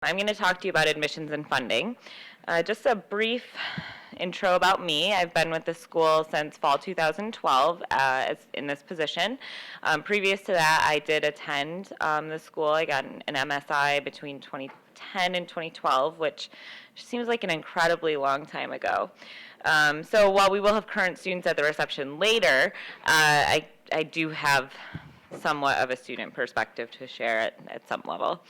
I'm going to talk to you about admissions and funding. Just a brief intro about me. I've been with the school since fall 2012 in this position. Previous to that, I did attend the school. I got an MSI between 2010 and 2012, which seems like an incredibly long time ago. So while we will have current students at the reception later, I do have somewhat of a student perspective to share at some level.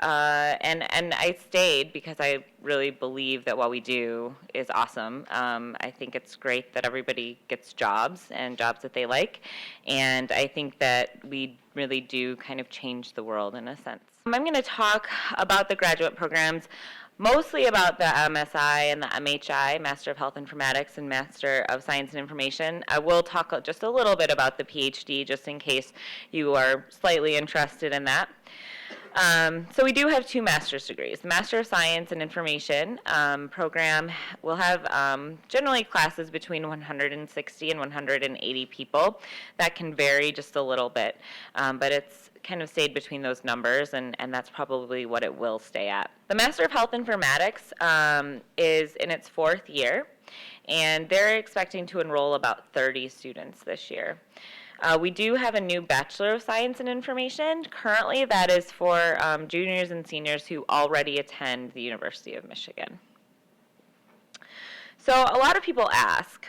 And I stayed because I really believe that what we do is awesome. I think it's great that everybody gets jobs and jobs that they like, and I think that we really do kind of change the world in a sense. I'm going to talk about the graduate programs, mostly about the MSI and the MHI, Master of Health Informatics and Master of Science and Information. I will talk just a little bit about the PhD, just in case you are slightly interested in that. So we do have two master's degrees. The Master of Science and Information program will have generally classes between 160 and 180 people. That can vary just a little bit, but it's kind of stayed between those numbers, and that's probably what it will stay at. The Master of Health Informatics is in its fourth year, and they're expecting to enroll about 30 students this year. We do have a new Bachelor of Science and Information. Currently, that is for juniors and seniors who already attend the University of Michigan. So a lot of people ask,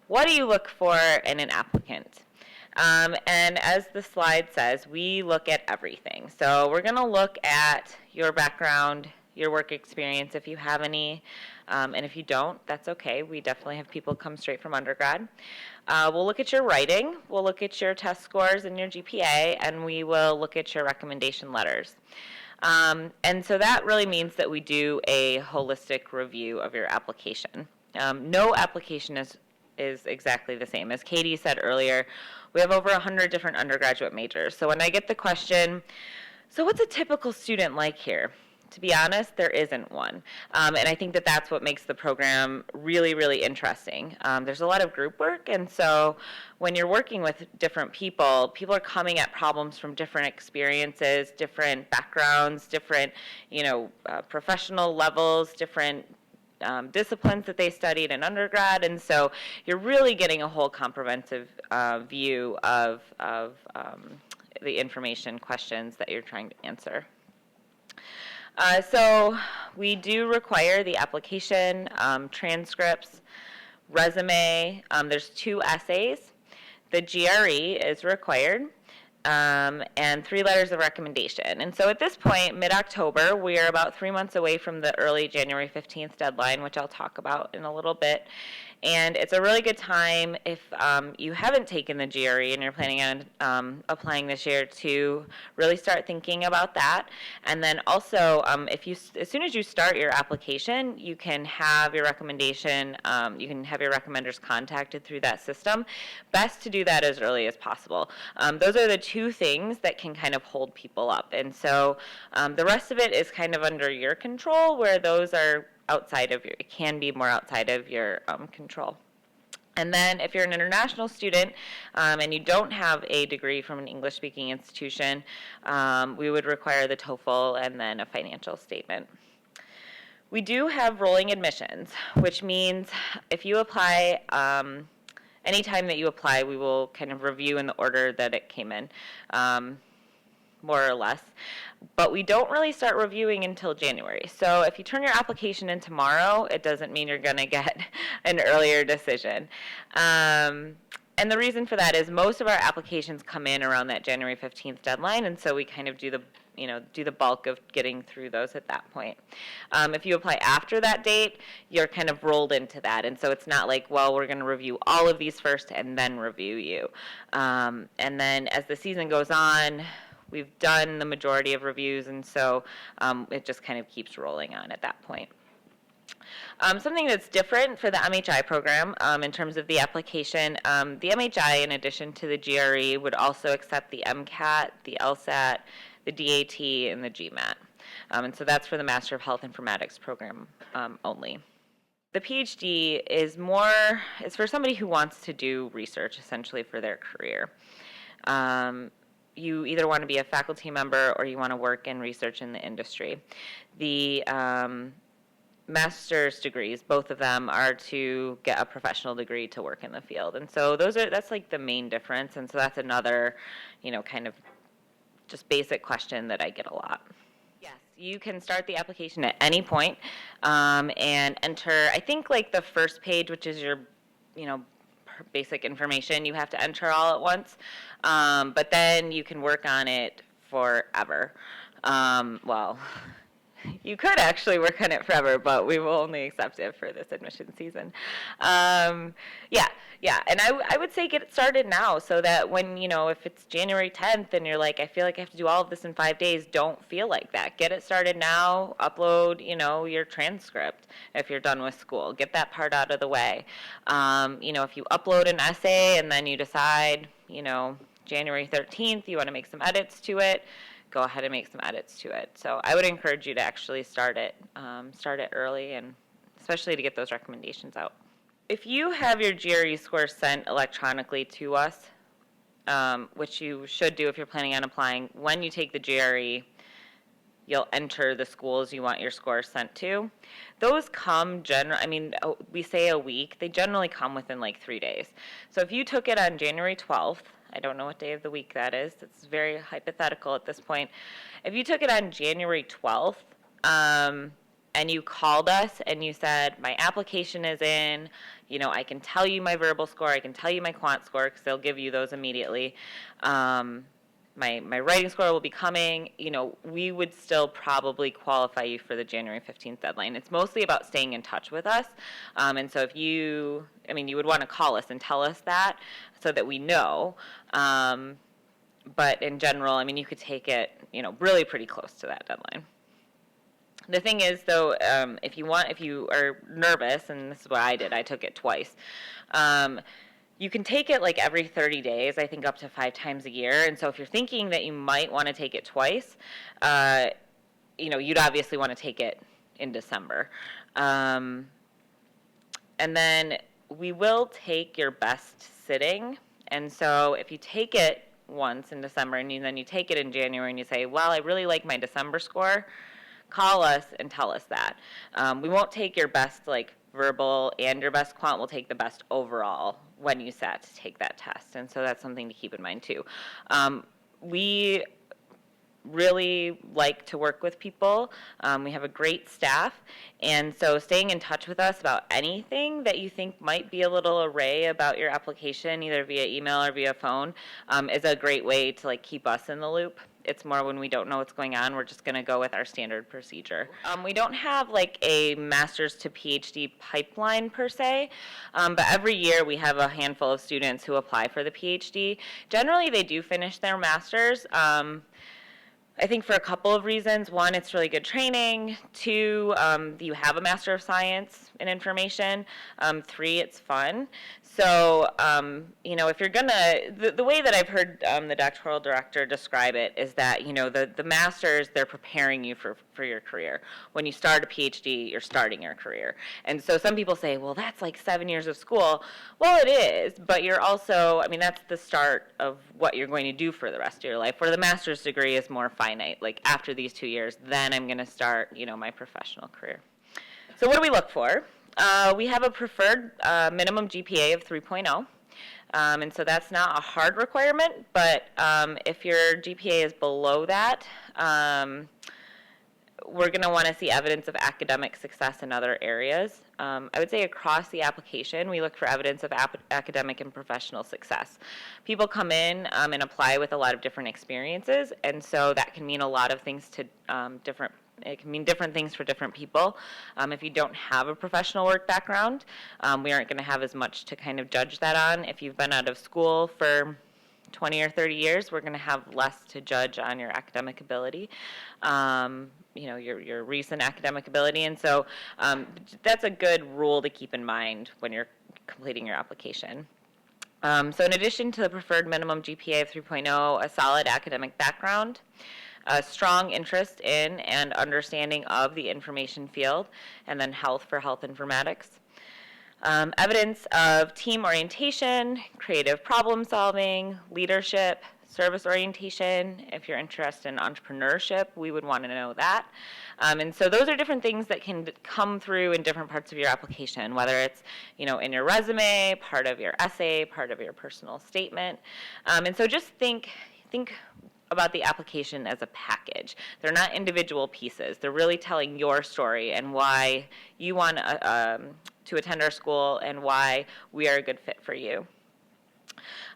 what do you look for in an applicant? And as the slide says, we look at everything. So we're going to look at your background, your work experience, if you have any, and if you don't, that's okay. We definitely have people come straight from undergrad. We'll look at your writing, we'll look at your test scores and your GPA, and we will look at your recommendation letters. And so that really means that we do a holistic review of your application. No application is exactly the same. As Katie said earlier, we have over 100 different undergraduate majors. So when I get the question, so what's a typical student like here? To be honest, there isn't one. And I think that that's what makes the program really, really interesting. There's a lot of group work, and so when you're working with different people, people are coming at problems from different experiences, different backgrounds, different, professional levels, different disciplines that they studied in undergrad, and so you're really getting a whole comprehensive view of the information questions that you're trying to answer. So we do require the application, transcripts, resume. There's 2 essays. The GRE is required, and 3 letters of recommendation. And so at this point, mid-October, we are about 3 months away from the early January 15th deadline, which I'll talk about in a little bit. And it's a really good time if you haven't taken the GRE and you're planning on applying this year to really start thinking about that. And then also, as soon as you start your application, you can have your recommendation, you can have your recommenders contacted through that system. Best to do that as early as possible. Those are the 2 things that can kind of hold people up. And so the rest of it is kind of under your control, where those are it can be more outside of your control. And then if you're an international student and you don't have a degree from an English-speaking institution, we would require the TOEFL and then a financial statement. We do have rolling admissions, which means if you apply, anytime that you apply, we will kind of review in the order that it came in, more or less. But we don't really start reviewing until January. So if you turn your application in tomorrow, it doesn't mean you're going to get an earlier decision. And the reason for that is most of our applications come in around that January 15th deadline, and so we kind of do the bulk of getting through those at that point. If you apply after that date, you're kind of rolled into that, and so it's not like, well, we're going to review all of these first and then review you. And then as the season goes on, we've done the majority of reviews, and so it just kind of keeps rolling on at that point. Something that's different for the MHI program in terms of the application, the MHI, in addition to the GRE, would also accept the MCAT, the LSAT, the DAT, and the GMAT. And so that's for the Master of Health Informatics program only. The PhD is for somebody who wants to do research, essentially, for their career. you either want to be a faculty member or you want to work in research in the industry. The master's degrees, both of them, are to get a professional degree to work in the field. And so that's like the main difference. And so that's another, kind of just basic question that I get a lot. Yes, you can start the application at any point, and enter, I think, like the first page, which is your, basic information, you have to enter all at once. But then you can work on it forever. Well, you could actually work on it forever, but we will only accept it for this admission season. Yeah, and I would say get it started now so that when, if it's January 10th and you're like, I feel like I have to do all of this in 5 days, don't feel like that. Get it started now, upload, your transcript if you're done with school. Get that part out of the way. If you upload an essay and then you decide, January 13th, you want to make some edits to it, go ahead and make some edits to it. So I would encourage you to actually start it early, and especially to get those recommendations out. If you have your GRE scores sent electronically to us, which you should do if you're planning on applying, when you take the GRE, you'll enter the schools you want your scores sent to. Those come we say a week. They generally come within like 3 days. So if you took it on January 12th, I don't know what day of the week that is. It's very hypothetical at this point. If you took it on January 12th, and you called us and you said, my application is in, I can tell you my verbal score, I can tell you my quant score, because they'll give you those immediately. My writing score will be coming, we would still probably qualify you for the January 15th deadline. It's mostly about staying in touch with us. And so if you would want to call us and tell us that so that we know. But in general, you could take it, really pretty close to that deadline. The thing is, though, if you are nervous, and this is what I did, I took it twice. You can take it like every 30 days, I think up to 5 times a year. And so if you're thinking that you might want to take it twice, you'd obviously want to take it in December. And then we will take your best sitting. And so if you take it once in December and then you take it in January and you say, well, I really like my December score, call us and tell us that. We won't take your best verbal and your best quant. We'll take the best overall when you sat to take that test. And so that's something to keep in mind too. We really like to work with people. We have a great staff. And so staying in touch with us about anything that you think might be a little array about your application, either via email or via phone, is a great way to keep us in the loop. It's more when we don't know what's going on, we're just going to go with our standard procedure. We don't have a master's to PhD pipeline per se, but every year we have a handful of students who apply for the PhD. Generally, they do finish their master's. I think for a couple of reasons. One, it's really good training. 2, you have a Master of Science in information. 3, it's fun. So, if you're the way that I've heard the doctoral director describe it is that, the masters, they're preparing you for your career. When you start a PhD, you're starting your career. And so some people say, well, that's 7 years of school. Well, it is, but you're also, that's the start of what you're going to do for the rest of your life, where the master's degree is more finite. After these 2 years, then I'm going to start, my professional career. So what do we look for? We have a preferred minimum GPA of 3.0. And so that's not a hard requirement, but if your GPA is below that, we're going to want to see evidence of academic success in other areas. I would say across the application, we look for evidence of academic and professional success. People come in and apply with a lot of different experiences, and so that can mean a lot of things to it can mean different things for different people. If you don't have a professional work background, we aren't going to have as much to kind of judge that on. If you've been out of school for 20 or 30 years, we're going to have less to judge on your academic ability, your recent academic ability. And so that's a good rule to keep in mind when you're completing your application. So in addition to the preferred minimum GPA of 3.0, a solid academic background, a strong interest in and understanding of the information field, and then health for health informatics. Evidence of team orientation, creative problem solving, leadership, service orientation. If you're interested in entrepreneurship, we would want to know that. And so those are different things that can come through in different parts of your application, whether it's, in your resume, part of your essay, part of your personal statement. And so just think about the application as a package. They're not individual pieces. They're really telling your story and why you want to attend our school and why we are a good fit for you.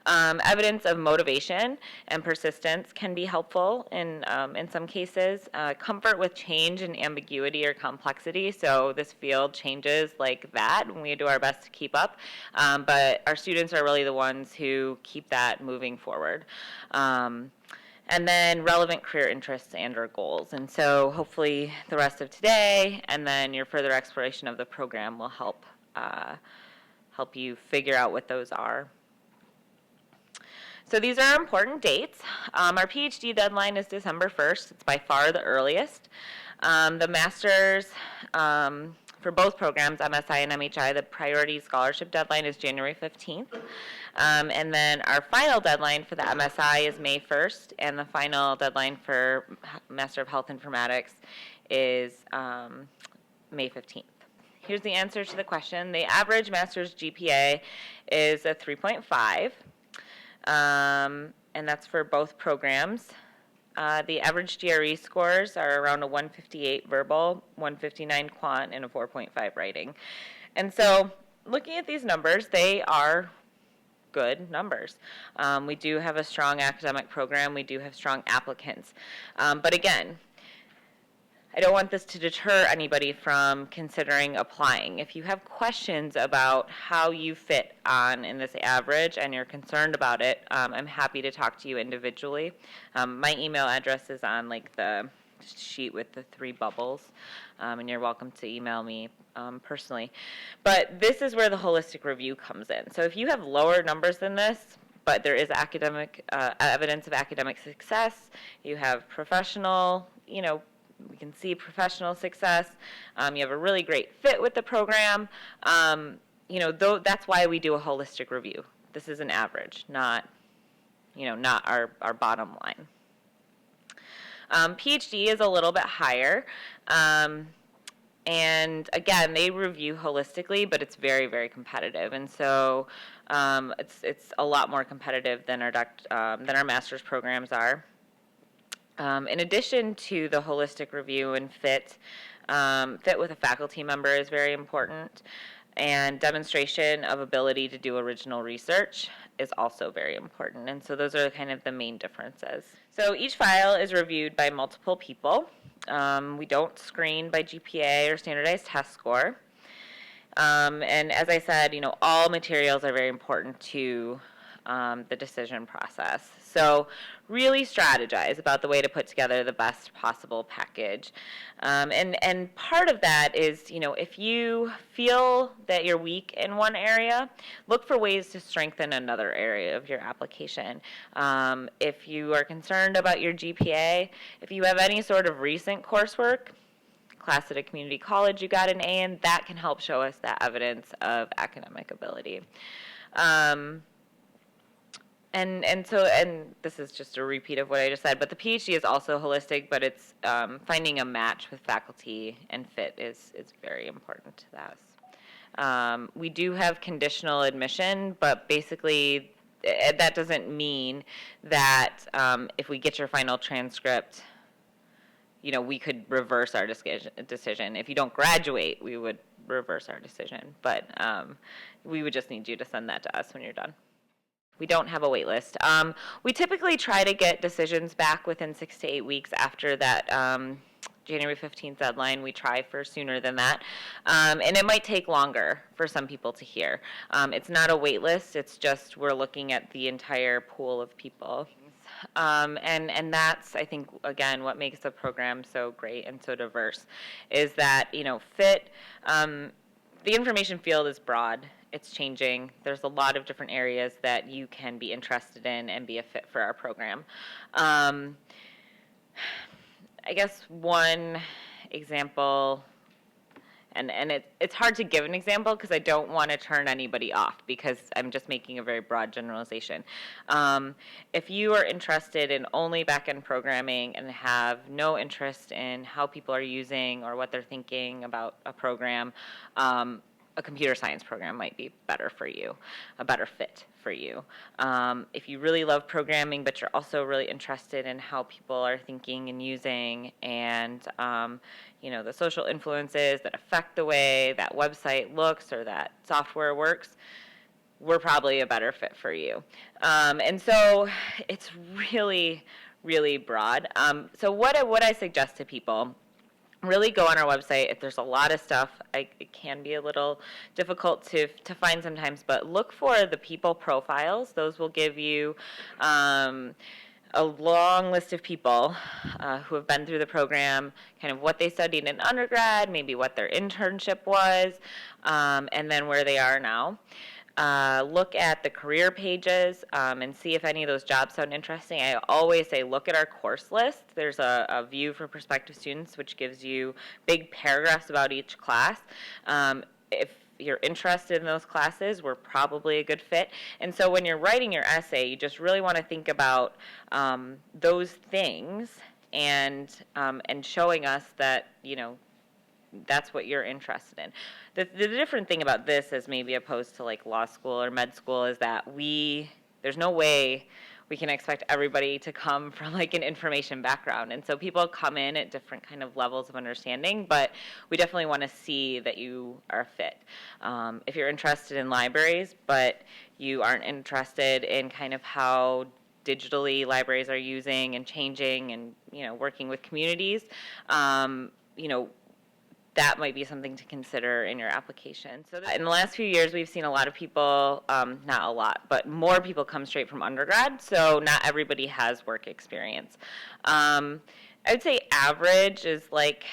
Evidence of motivation and persistence can be helpful in some cases. Comfort with change and ambiguity or complexity. So this field changes like that, and we do our best to keep up. But our students are really the ones who keep that moving forward. And then relevant career interests and or goals. And so hopefully the rest of today and then your further exploration of the program will help you figure out what those are. So these are important dates. Our PhD deadline is December 1st. It's by far the earliest. The master's, for both programs, MSI and MHI, the priority scholarship deadline is January 15th. And then our final deadline for the MSI is May 1st, and the final deadline for Master of Health Informatics is May 15th. Here's the answer to the question. The average master's GPA is a 3.5, and that's for both programs. The average GRE scores are around a 158 verbal, 159 quant, and a 4.5 writing. And so looking at these numbers, they are good numbers. We do have a strong academic program. We do have strong applicants. But again, I don't want this to deter anybody from considering applying. If you have questions about how you fit on in this average and you're concerned about it, I'm happy to talk to you individually. My email address is on the sheet with the 3 bubbles, and you're welcome to email me personally. But this is where the holistic review comes in. So if you have lower numbers than this, but there is academic evidence of academic success, you have professional, we can see professional success, you have a really great fit with the program, that's why we do a holistic review. This is an average, not our bottom line. PhD is a little bit higher, and again, they review holistically, but it's very, very competitive, and so it's a lot more competitive than our master's programs are. In addition to the holistic review and fit with a faculty member is very important, and demonstration of ability to do original research is also very important. And so those are kind of the main differences. So each file is reviewed by multiple people. We don't screen by GPA or standardized test score. And as I said, all materials are very important to the decision process. So really strategize about the way to put together the best possible package. And part of that is, if you feel that you're weak in one area, look for ways to strengthen another area of your application. If you are concerned about your GPA, if you have any sort of recent coursework, class at a community college you got an A in, that can help show us that evidence of academic ability. And this is just a repeat of what I just said, but the PhD is also holistic, but it's finding a match with faculty and fit is very important to that. We do have conditional admission, but basically that doesn't mean that if we get your final transcript, we could reverse our decision. If you don't graduate, we would reverse our decision, but we would just need you to send that to us when you're done. We don't have a wait list. We typically try to get decisions back within 6 to 8 weeks after that January 15th deadline. We try for sooner than that. And it might take longer for some people to hear. It's not a wait list. It's just we're looking at the entire pool of people. And that's, I think, again, what makes the program so great and so diverse is that, fit, the information field is broad. It's changing. There's a lot of different areas that you can be interested in and be a fit for our program. I guess one example, and it's hard to give an example because I don't want to turn anybody off because I'm just making a very broad generalization. If you are interested in only back-end programming and have no interest in how people are using or what they're thinking about a program, a computer science program might be better for you, a better fit for you. If you really love programming, but you're also really interested in how people are thinking and using, and the social influences that affect the way that website looks or that software works, we're probably a better fit for you. And so it's really, really broad. So what I suggest to people, really go on our website. If there's a lot of stuff, it can be a little difficult to find sometimes, but look for the people profiles. Those will give you a long list of people who have been through the program, kind of what they studied in undergrad, maybe what their internship was, and then where they are now. Look at the career pages and see if any of those jobs sound interesting. I always say look at our course list. There's a view for prospective students which gives you big paragraphs about each class. If you're interested in those classes, we're probably a good fit. And so when you're writing your essay, you just really want to think about those things and showing us that, that's what you're interested in. The different thing about this, as maybe opposed to like law school or med school, is that there's no way we can expect everybody to come from like an information background. And so people come in at different kind of levels of understanding, but we definitely want to see that you are a fit. If you're interested in libraries, but you aren't interested in kind of how digitally libraries are using and changing and, working with communities, that might be something to consider in your application. So in the last few years, we've seen a lot of people, not a lot, but more people come straight from undergrad, so not everybody has work experience. I would say average is like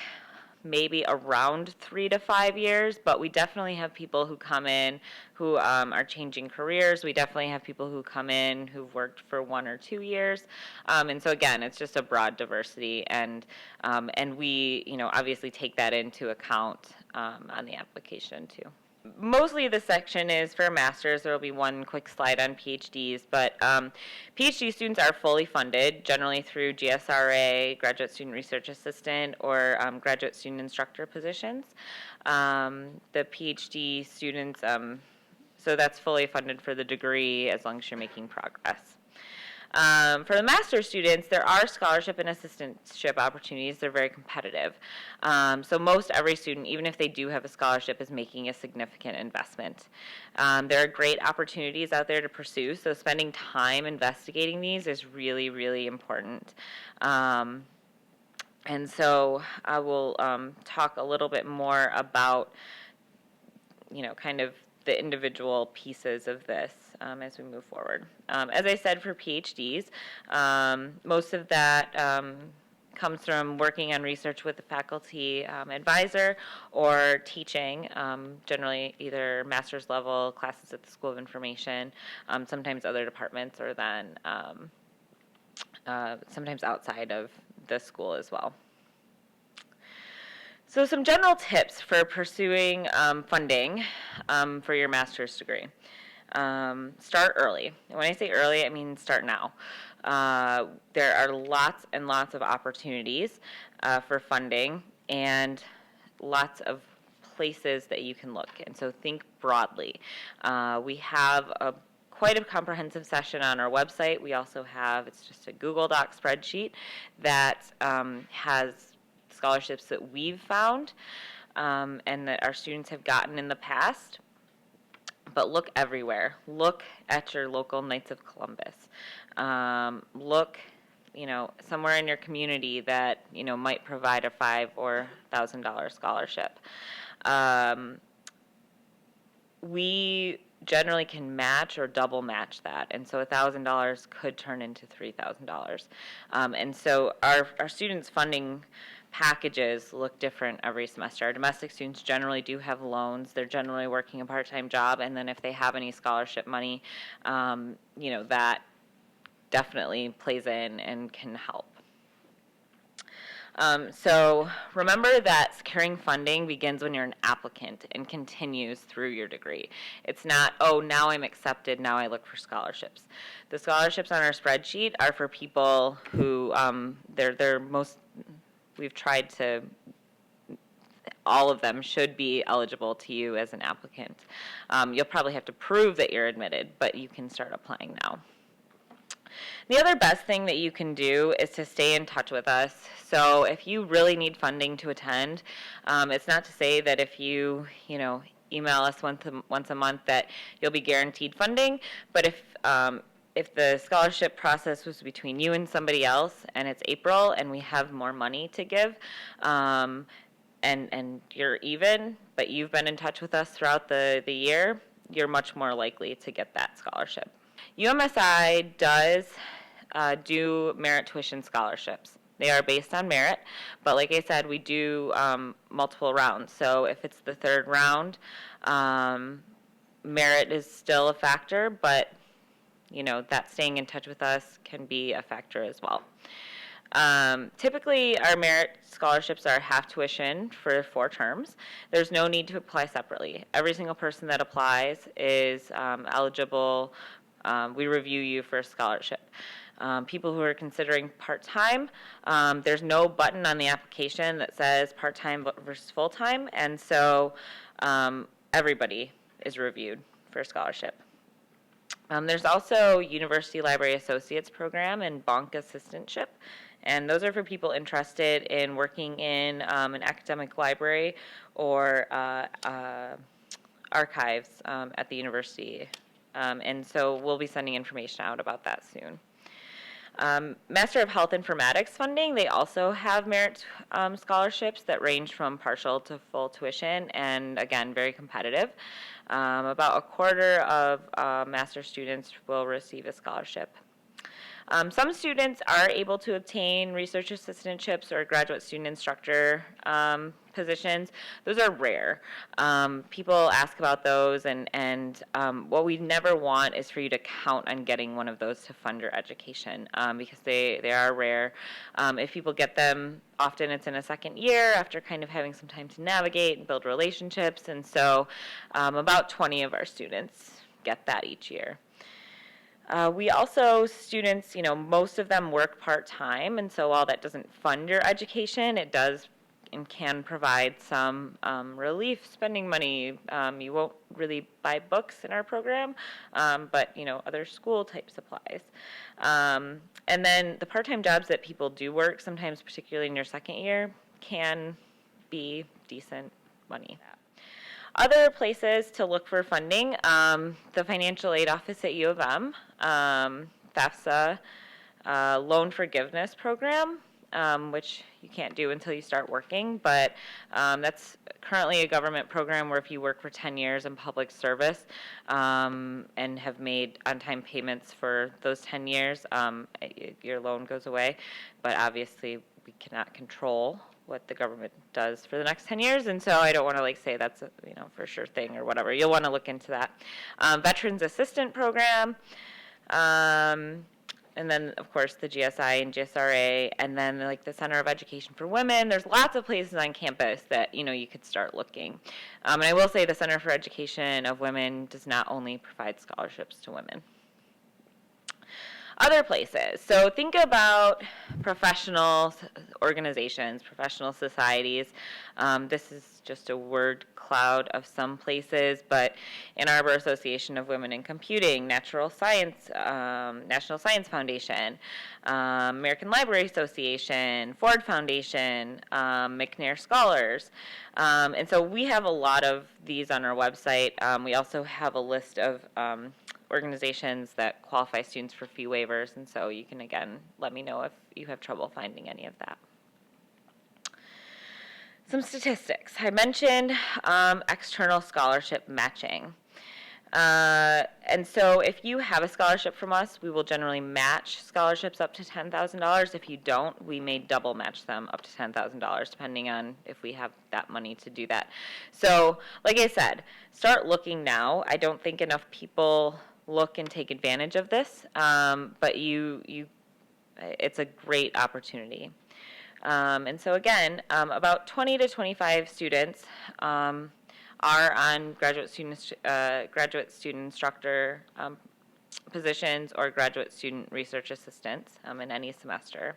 maybe around 3 to 5 years, but we definitely have people who come in who are changing careers. We definitely have people who come in who've worked for 1 or 2 years. And so again, it's just a broad diversity, and we, obviously take that into account on the application too. Mostly the section is for masters. There will be one quick slide on PhDs, but PhD students are fully funded, generally through GSRA, Graduate Student Research Assistant, or Graduate Student Instructor positions. The PhD students, so that's fully funded for the degree as long as you're making progress. For the master's students, there are scholarship and assistantship opportunities. They're very competitive. So most every student, even if they do have a scholarship, is making a significant investment. There are great opportunities out there to pursue, so spending time investigating these is really, really important. And so I will talk a little bit more about, kind of the individual pieces of this as we move forward. As I said, for PhDs, most of that comes from working on research with the faculty advisor or teaching, generally either master's level classes at the School of Information, sometimes other departments, or then sometimes outside of the school as well. So some general tips for pursuing funding for your master's degree. Start early. And when I say early, I mean start now. There are lots and lots of opportunities for funding and lots of places that you can look. And so think broadly. We have quite a comprehensive session on our website. We also have, it's just a Google Doc spreadsheet that has scholarships that we've found and that our students have gotten in the past. But look everywhere. Look at your local Knights of Columbus. Look, somewhere in your community that, might provide a $5,000 or $1,000 scholarship. We generally can match or double match that, and so $1,000 could turn into $3,000. And so our students' funding packages look different every semester. Our domestic students generally do have loans. They're generally working a part-time job, and then if they have any scholarship money, that definitely plays in and can help. So remember that securing funding begins when you're an applicant and continues through your degree. It's not, oh, now I'm accepted, now I look for scholarships. The scholarships on our spreadsheet are for people who, they're most, we've tried to, all of them should be eligible to you as an applicant. You'll probably have to prove that you're admitted, but you can start applying now. The other best thing that you can do is to stay in touch with us. So if you really need funding to attend, it's not to say that if you email us once a month that you'll be guaranteed funding, but if the scholarship process was between you and somebody else and it's April and we have more money to give, and you're even, but you've been in touch with us throughout the year, you're much more likely to get that scholarship. UMSI does do merit tuition scholarships. They are based on merit, but like I said, we do multiple rounds. So if it's the third round, merit is still a factor, but that staying in touch with us can be a factor as well. Typically, our merit scholarships are half tuition for 4 terms. There's no need to apply separately. Every single person that applies is eligible. We review you for a scholarship. People who are considering part-time, there's no button on the application that says part-time versus full-time, and so everybody is reviewed for a scholarship. There's also University Library Associates Program and Bonk Assistantship, and those are for people interested in working in an academic library or archives at the university. And so we'll be sending information out about that soon. Master of Health Informatics funding, they also have merit scholarships that range from partial to full tuition, and again, very competitive. About a quarter of master students will receive a scholarship. Some students are able to obtain research assistantships or graduate student instructor positions. Those are rare. People ask about those, and what we never want is for you to count on getting one of those to fund your education because they are rare. If people get them, often it's in a second year after kind of having some time to navigate and build relationships, and so about 20 of our students get that each year. We also, students, most of them work part-time, and so while that doesn't fund your education, it does and can provide some relief spending money. You won't really buy books in our program, but, other school-type supplies. And then the part-time jobs that people do work, sometimes particularly in your second year, can be decent money. Other places to look for funding, the Financial Aid Office at U of M, FAFSA, Loan Forgiveness Program, which you can't do until you start working, but that's currently a government program where if you work for 10 years in public service and have made on-time payments for those 10 years, your loan goes away, but obviously we cannot control what the government does for the next 10 years, and so I don't want to say that's a for sure thing or whatever. You'll want to look into that. Veterans Assistant Program, and then of course the GSI and GSRA, and then the Center of Education for Women. There's lots of places on campus that you could start looking. And I will say the Center for Education of Women does not only provide scholarships to women. Other places. So think about professional organizations, professional societies. This is just a word cloud of some places, but Ann Arbor Association of Women in Computing, National Science Foundation, American Library Association, Ford Foundation, McNair Scholars. And so we have a lot of these on our website. We also have a list of organizations that qualify students for fee waivers, and so you can, again, let me know if you have trouble finding any of that. Some statistics. I mentioned external scholarship matching. And so if you have a scholarship from us, we will generally match scholarships up to $10,000. If you don't, we may double match them up to $10,000, depending on if we have that money to do that. So, like I said, start looking now. I don't think enough people look and take advantage of this, but it's a great opportunity. And so again, about 20 to 25 students are on graduate student instructor positions or graduate student research assistants in any semester.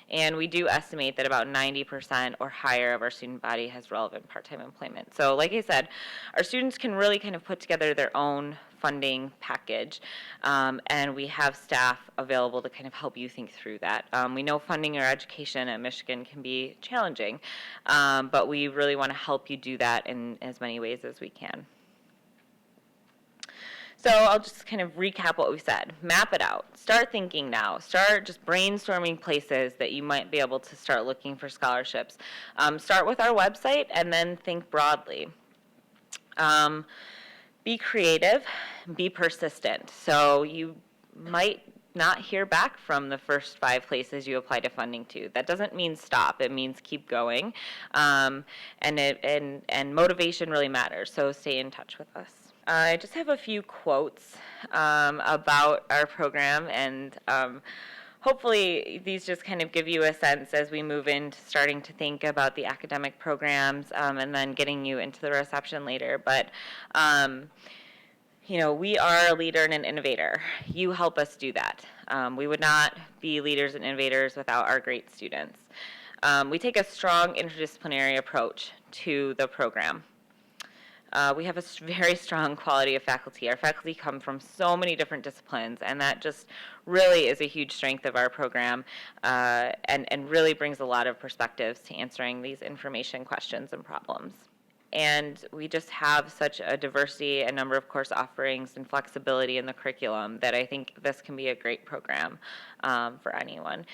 And we do estimate that about 90% or higher of our student body has relevant part-time employment. So like I said, our students can really kind of put together their own funding package, and we have staff available to kind of help you think through that. We know funding your education at Michigan can be challenging, but we really want to help you do that in as many ways as we can. So I'll just kind of recap what we said. Map it out. Start thinking now. Start just brainstorming places that you might be able to start looking for scholarships. Start with our website and then think broadly. Be creative. Be persistent. So you might not hear back from the first 5 places you apply to funding to. That doesn't mean stop. It means keep going. And motivation really matters. So stay in touch with us. I just have a few quotes about our program, and hopefully these just kind of give you a sense as we move into starting to think about the academic programs and then getting you into the reception later. But you know, we are a leader and an innovator. You help us do that. We would not be leaders and innovators without our great students. We take a strong interdisciplinary approach to the program. We have a very strong quality of faculty. Our faculty come from so many different disciplines, and that just really is a huge strength of our program and really brings a lot of perspectives to answering these information questions and problems. And we just have such a diversity and number of course offerings and flexibility in the curriculum that I think this can be a great program for anyone.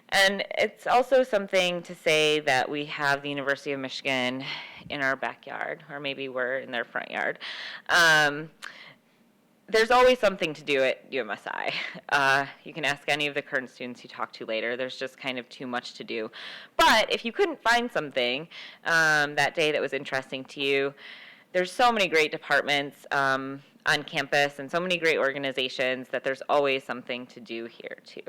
And it's also something to say that we have the University of Michigan in our backyard, or maybe we're in their front yard. There's always something to do at UMSI. You can ask any of the current students you talk to later. There's just kind of too much to do. But if you couldn't find something that day that was interesting to you, there's so many great departments on campus and so many great organizations that there's always something to do here too.